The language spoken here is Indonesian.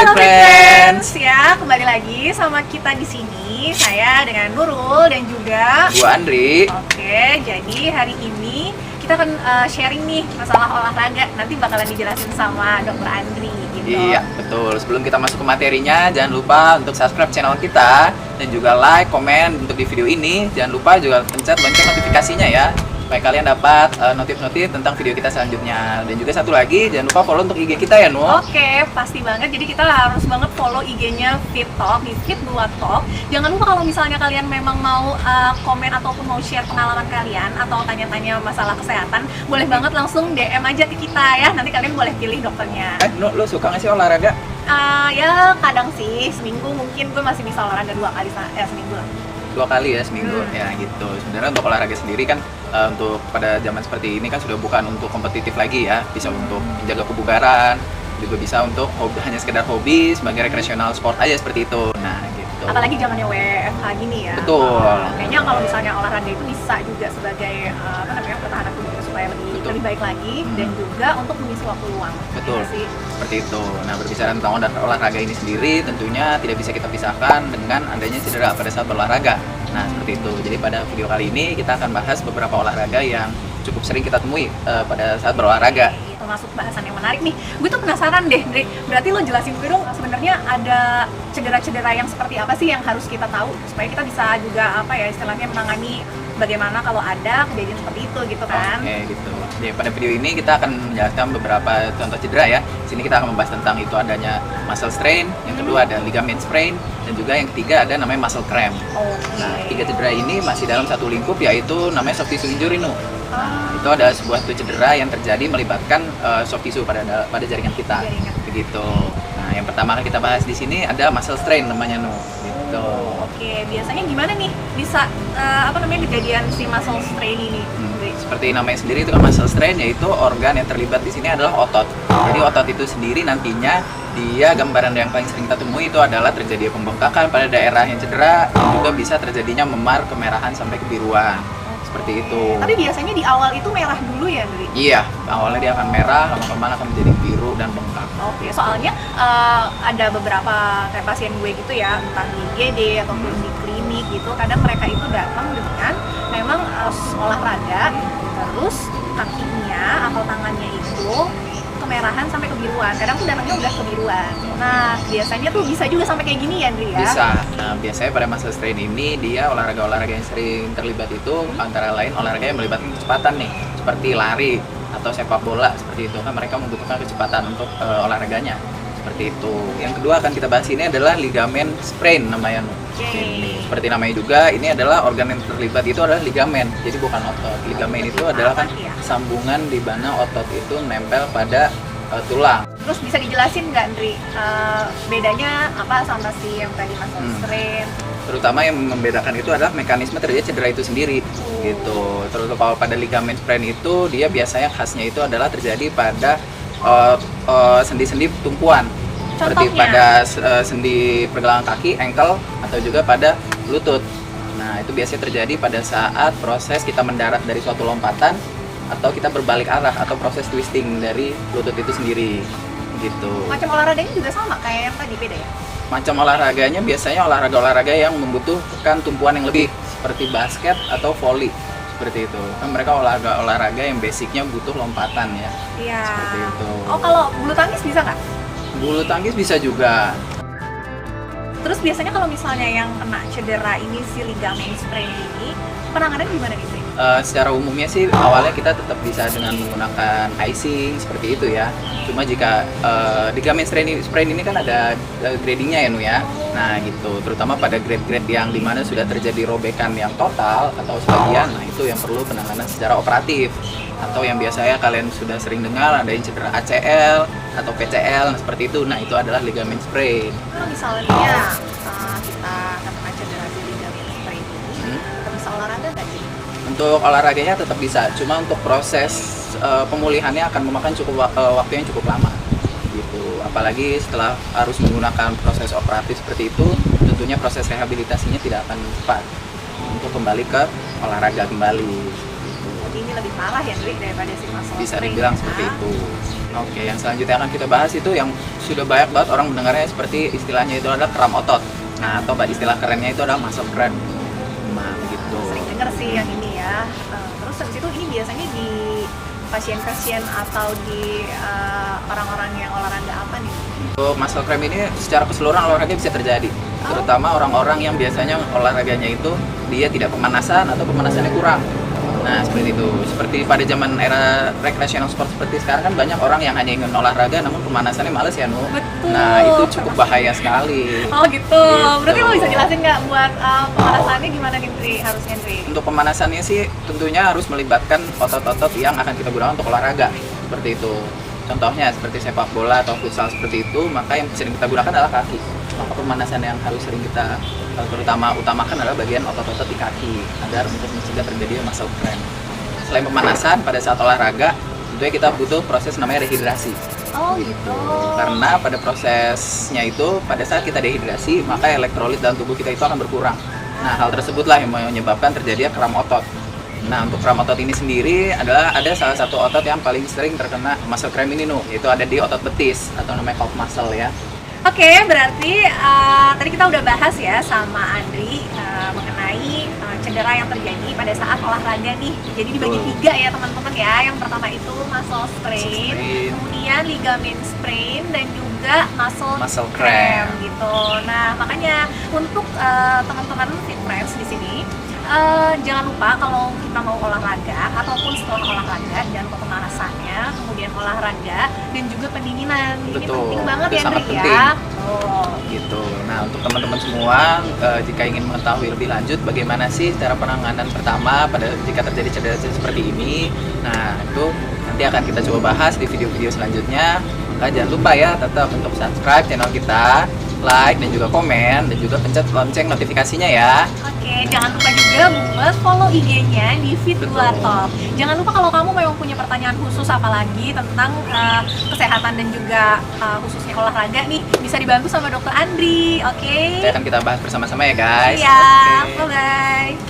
Halo Fit Friends ya, kembali lagi sama kita di sini. Saya dengan Nurul dan juga Gua Andri. Oke, jadi hari ini kita akan sharing nih masalah olahraga. Nanti bakalan dijelasin sama Dokter Andri gitu. Iya, betul. Sebelum kita masuk ke materinya, jangan lupa untuk subscribe channel kita dan juga like, komen untuk di video ini. Jangan lupa juga pencet lonceng notifikasinya ya, supaya kalian dapat notif-notif tentang video kita selanjutnya. Dan juga satu lagi, jangan lupa follow untuk IG kita ya, Nu. Oke, pasti banget. Jadi kita harus banget follow IG-nya Fit Talk di Fit 2 Talk. Jangan lupa kalau misalnya kalian memang mau komen ataupun mau share pengalaman kalian atau tanya-tanya masalah kesehatan, boleh banget langsung DM aja ke kita ya. Nanti kalian boleh pilih dokternya. Nu, lu suka nggak sih olahraga? Ya kadang sih, seminggu mungkin gue masih bisa olahraga 2 kali seminggu lah. 2 kali ya seminggu, ya gitu. Sebenarnya untuk olahraga sendiri kan untuk pada zaman seperti ini kan sudah bukan untuk kompetitif lagi ya, bisa untuk menjaga kebugaran, juga bisa untuk hanya sekedar hobi sebagai rekreasional sport aja seperti itu. Nah gitu. Apalagi zamannya WFH gini ya. Betul. Kayaknya kalau misalnya olahraga itu bisa juga sebagai pertahanan tubuh supaya lebih baik lagi dan juga untuk mengisi waktu luang. Betul. Ya sih? Seperti itu. Nah, berbicara tentang olahraga ini sendiri tentunya tidak bisa kita pisahkan dengan adanya cedera pada saat berolahraga. Nah, seperti itu. Jadi pada video kali ini kita akan bahas beberapa olahraga yang cukup sering kita temui pada saat berolahraga. Termasuk bahasan yang menarik nih. Gue tuh penasaran deh, Dri. Berarti lo jelasin gue dong, sebenarnya ada cedera-cedera yang seperti apa sih yang harus kita tahu supaya kita bisa juga istilahnya menangani bagaimana kalau ada kejadian seperti itu gitu kan. Oke, gitu. Jadi pada video ini kita akan menjelaskan beberapa contoh cedera ya. Sini kita akan membahas tentang itu adanya muscle strain, yang kedua ada ligament sprain, dan juga yang ketiga ada namanya muscle cramp. Nah, tiga cedera ini masih dalam satu lingkup yaitu namanya soft tissue injury, Nu. Nah, itu ada sebuah cedera yang terjadi melibatkan soft tissue pada jaringan kita. Begitu. Nah, yang pertama kita bahas di sini ada muscle strain namanya, Nu. Gitu. Oke, biasanya gimana nih bisa kejadian si muscle strain ini? Seperti namanya sendiri itu kan muscle strain, yaitu organ yang terlibat di sini adalah otot. Jadi otot itu sendiri nantinya dia gambaran yang paling sering kita temui itu adalah terjadi pembengkakan pada daerah yang cedera, juga bisa terjadinya memar, kemerahan sampai kebiruan. Seperti itu. Tapi biasanya di awal itu merah dulu ya, Dri? Iya, awalnya dia akan merah, lama-lama akan menjadi biru dan bengkak. Oke, soalnya ada beberapa kayak pasien gue gitu ya, entah di IGD ataupun di klinik gitu, kadang mereka itu datang dengan memang olahraga, terus kakinya atau tangannya itu kemerahan sampai kebiruan. Kadang tuh datangnya udah kebiruan. Nah, biasanya tuh bisa juga sampai kayak gini ya, Andri ya? Bisa. Nah, biasanya pada muscle strain ini dia olahraga-olahraga yang sering terlibat itu antara lain olahraga yang melibatkan kecepatan nih, seperti lari atau sepak bola seperti itu kan mereka membutuhkan kecepatan untuk olahraganya. Seperti itu. Yang kedua akan kita bahas ini adalah ligament sprain namanya. Seperti namanya juga, ini adalah organ yang terlibat itu adalah ligamen. Jadi bukan otot. Ligamen itu adalah kan sambungan di mana otot itu nempel pada tulang. Terus bisa dijelasin nggak, Andri, bedanya apa sama si yang tadi muscle strain? Terutama yang membedakan itu adalah mekanisme terjadi cedera itu sendiri, gitu. Terus kalau pada ligamen sprain itu dia biasanya khasnya itu adalah terjadi pada sendi-sendi tumpuan. Seperti pada sendi pergelangan kaki, ankle, atau juga pada lutut. Nah, itu biasanya terjadi pada saat proses kita mendarat dari suatu lompatan atau kita berbalik arah atau proses twisting dari lutut itu sendiri. Gitu. Macam olahraganya juga sama kayak yang tadi, beda ya? Macam olahraganya biasanya olahraga-olahraga yang membutuhkan tumpuan yang lebih seperti basket atau volley. Seperti itu. Kan mereka olahraga yang basicnya butuh lompatan ya. Iya. Seperti itu. Oh, kalau bulu tangkis bisa nggak? Bulu tangkis bisa juga. Terus biasanya kalau misalnya yang kena cedera ini si ligament sprain ini, penanganan gimana nih, Dri? Secara umumnya sih awalnya kita tetap bisa dengan menggunakan icing seperti itu ya. Cuma jika ligament sprain ini kan ada gradingnya ya, Nu ya. Nah gitu, terutama pada grade-grade yang dimana sudah terjadi robekan yang total atau sebagian, nah itu yang perlu penanganan secara operatif. Atau yang biasanya kalian sudah sering dengar ada yang cedera ACL atau PCL, nah seperti itu. Nah itu adalah ligament sprain. Kalau misalnya kita kena cedera di ligament sprain ini, kita bisa olahraga nggak sih? Untuk olahraganya tetap bisa, cuma untuk proses pemulihannya akan memakan waktu yang cukup lama. Gitu. Apalagi setelah harus menggunakan proses operatif seperti itu, tentunya proses rehabilitasinya tidak akan cepat untuk kembali ke olahraga kembali. Jadi ini lebih parah ya Dwi daripada si muscle Bisa strain, dibilang ya. seperti itu. Oke, yang selanjutnya akan kita bahas itu yang sudah banyak banget orang mendengarnya, seperti istilahnya itu adalah kram otot. Nah, atau istilah kerennya itu adalah muscle cramp. Nah, gitu. Sering denger sih yang ini ya. Terus habis itu ini biasanya di pasien-pasien atau di orang-orang yang olahraga apa nih? Untuk muscle cramp ini secara keseluruhan olahraga bisa terjadi, terutama orang-orang yang biasanya olahraganya itu dia tidak pemanasan atau pemanasannya kurang. Nah, seperti itu. Seperti pada zaman era recreational sport seperti sekarang kan banyak orang yang hanya ingin olahraga namun pemanasannya males ya, Nu. Betul. Nah, itu cukup bahaya sekali. Oh gitu. Berarti Gitu. lo bisa jelasin nggak buat pemanasannya gimana nih Dwi? Harusnya Dwi? Untuk pemanasannya sih tentunya harus melibatkan otot-otot yang akan kita gunakan untuk olahraga. Seperti itu. Contohnya seperti sepak bola atau futsal seperti itu, maka yang sering kita gunakan adalah kaki. Maka pemanasan yang harus sering kita utamakan adalah bagian otot-otot di kaki agar untuk mencegah terjadi muscle cramp. Selain pemanasan pada saat olahraga, tentunya kita butuh proses namanya rehidrasi. Oh gitu. Karena pada prosesnya itu, pada saat kita dehidrasi, maka elektrolit dalam tubuh kita itu akan berkurang. Nah, hal tersebutlah yang menyebabkan terjadinya kram otot. Nah, untuk kram otot ini sendiri adalah ada salah satu otot yang paling sering terkena muscle cramp ini, Nu, yaitu ada di otot betis atau namanya calf muscle ya. Oke, berarti tadi kita udah bahas ya sama Andri mengenai cedera yang terjadi pada saat olahraga nih. Jadi dibagi Betul. 3 ya teman-teman ya. Yang pertama itu muscle strain, Strain. kemudian ligament sprain, dan juga muscle Cramp. cramp gitu. Nah, makanya untuk teman-teman Fit Friends di sini jangan lupa kalau kita mau olahraga ataupun setelah olahraga, jangan lupa pemanasannya, kemudian olahraga dan juga pendinginan. Ini Betul, penting banget itu ya sangat Andri penting. ya. Oh. Gitu. Nah, untuk teman-teman semua, jika ingin mengetahui lebih lanjut bagaimana sih cara penanganan pertama pada jika terjadi cedera seperti ini, nah itu nanti akan kita coba bahas di video-video selanjutnya. Maka jangan lupa ya tetap untuk subscribe channel kita, like dan juga komen, dan juga pencet lonceng notifikasinya ya. Oke, jangan lupa juga buat follow IG-nya di Fit2 Betul. Top. Jangan lupa kalau kamu memang punya pertanyaan khusus apalagi tentang kesehatan dan juga khususnya olahraga nih, bisa dibantu sama Dokter Andri. Oke? Kita akan kita bahas bersama-sama ya guys. Iya, Oke. bye-bye.